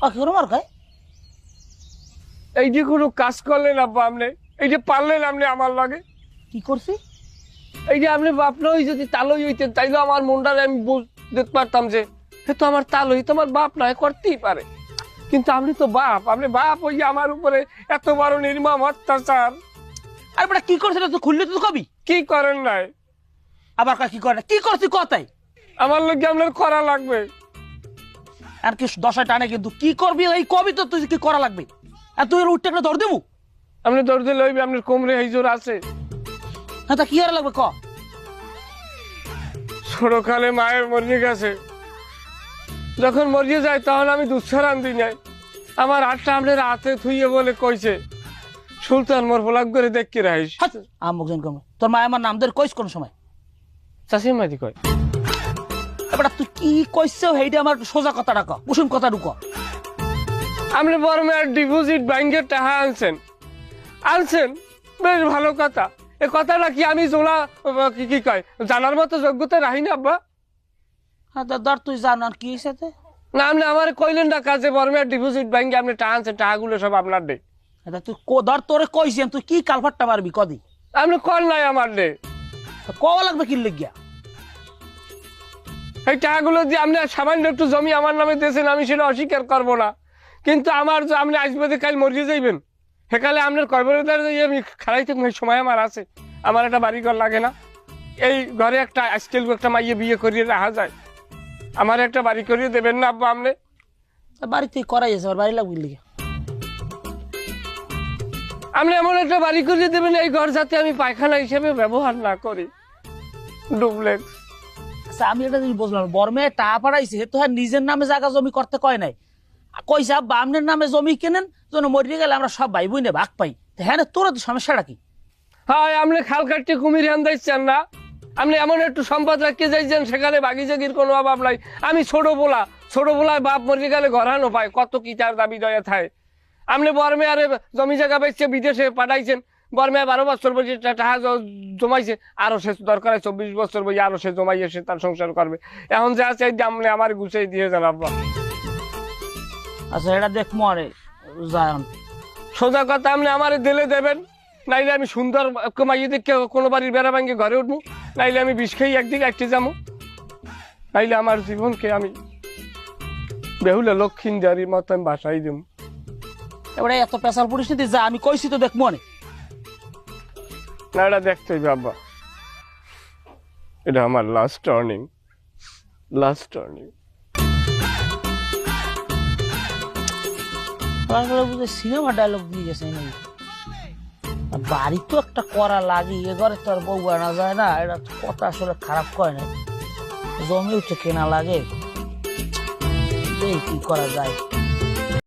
কি করে মার খায়? এই যে কোনো কাজ করলেন আব্বা আপনি, এই যে পারলেন আপনি আমার লাগে, কি করছি? এই যে আপনি বাপ নই যদি তালই হইতেন তাইলে আমার মনটারে আমি বুঝতে পারতাম যে হে তো আমার তালই, তোমার বাপ নয়, করতেই পারে। কিন্তু আপনি তো বাপ, আপনি বাপ ওই যে আমার উপরে এত বড় নির্মম অত্যাচার। আর বেটা কি করছে তুই খুললে তো কবি। কি করেন নাই? আবার কয় কি করে? কি করছি কথাই? আমার লোক আপনার করা লাগবে। আর কি দশায় টানে কিন্তু কি করবি এই কবি তো তুই কি করা লাগবে। আর তুই উঠতে একটা ধর দেবো। আপনি দৌড়তে লইবে, আপনার কোমরে এই জোর আছে। হ্যাঁ তা কি আর লাগবে ক? ছোটকালে মায়ের মরিয়ে গেছে, যখন মরিয়ে যায় তখন আমি দুঃসারান দিই নাই। আমার হাতটা আপনার হাতে থুইয়ে বলে কইছে সুলতান মোর ফলাক করে দেখতে রাখিস। আমুক জন কম তোর মা আমার নাম ধরে কইস কোন সময়? চাষির মাঝি কয়। এবার তুই কি কইছ সেইটা আমার সোজা কথাটা ক, কুসুম কথা ঢুক। আপনি বড় মেয়ের ডিপোজিট ব্যাংকের টাকা আনছেন, বেশ ভালো কথা। এ কথাটা কি আমি জোলা কি কয় জানার মতো যোগ্যতা রাখি না আব্বা? হ্যাঁ ধর তুই জান আর কি হয়েছে? না আপনি আমার কইলেন না কাজে বড় মেয়ের ডিপোজিট ব্যাংকে আপনি টাকা আনছেন, টাকাগুলো সব আপনার দে। তুই ধর তোরে কইছি তুই কি কালফাটটা মারবি কদি? আপনি কল নাই আমার দে। কওয়া লাগবে কি লেগিয়া? এই টাকাগুলো দিয়ে আপনি সামান্য একটু জমি আমার নামে দিয়েছেন, আমি সেটা অস্বীকার করবো না। কিন্তু আমার যে আপনি আসবে কাল মরিয়ে যাইবেন, সেকালে আপনার কর্মদার আমি খাড়াই থাকবো, সময় আমার আছে। আমার একটা বাড়ি ঘর লাগে না? এই ঘরে একটা আজকাল একটা মাইয়ে বিয়ে করিয়ে রাখা যায়, আমার একটা বাড়ি করিয়ে দেবেন না আব্বা আপনি? বাড়িতে করাই আছে, বাড়ি লাগবে লেগে। আপনি এমন একটা বাড়ি করিয়ে দেবেন এই ঘর যাতে আমি পায়খানা হিসেবে ব্যবহার না করি, ডুপ্লেক্স। আচ্ছা আমি এটা জিনিস বুঝলাম, বর্মে টাকা পাঠাইছে তো হ্যাঁ নিজের নামে জায়গা জমি করতে কয় নাই, কইছে আব্বা আপনার নামে জমি কেনেন যেন মরিয়ে গেলে আমরা সব ভাই বোনে ভাগ পাই। হ্যাঁ তোর তো সমস্যাটা কি? হ্যাঁ আপনি খাল কাটতে কুমির হান দিচ্ছেন না, আপনি এমন একটু সম্পদ রাখিয়ে যাইছেন সেখানে বাগি জাগির কোনো অভাব নাই। আমি ছোট বোলায় বাপ মরিয়ে গেলে ঘরানো পায়, কত কি তার দাবি দয়া থাকে। আপনি বর্মে আরে জমি জায়গা বেচছে বিদেশে পাঠাইছেন, বর্মে 12 বছর বসে টাকা জমাইছে, আরো সে দরকার 24 বছর বই আরো সে জমাইয়ে সে তার সংসার করবে। এখন যা চাই আপনি আমার গুছিয়ে দিয়ে যান আব্বা। আচ্ছা এটা দেখ মরে যায় সোজা কথা, আপনি আমার দিলে দেবেন, নাইলে আমি সুন্দর কমাইয়ে দেখে কোনো বাড়ির বেড়া ভাঙ্গে ঘরে উঠবো, নাইলে আমি বিষ খেয়ে একদিকে একটি যাবো, নাইলে আমার জীবনকে আমি বেহুলা লক্ষ্মীন্দারির মতো আমি বাসাই দেবো। এবারে এত পেশাল পরিস্থিতি যা আমি কইছি তো দেখ মনে না, এটা দেখতে হইবে আব্বা, এটা আমার লাস্ট টার্নিং। সিনেমা ডায়লগ দিয়ে গেছে নাকি? বাড়ি তো একটা করা লাগে, এ ঘরে তো আর বউ আনা যায় না, এটা কথা আসলে খারাপ কয় না। জমি উঠে কেনা লাগে, কি করা যায়।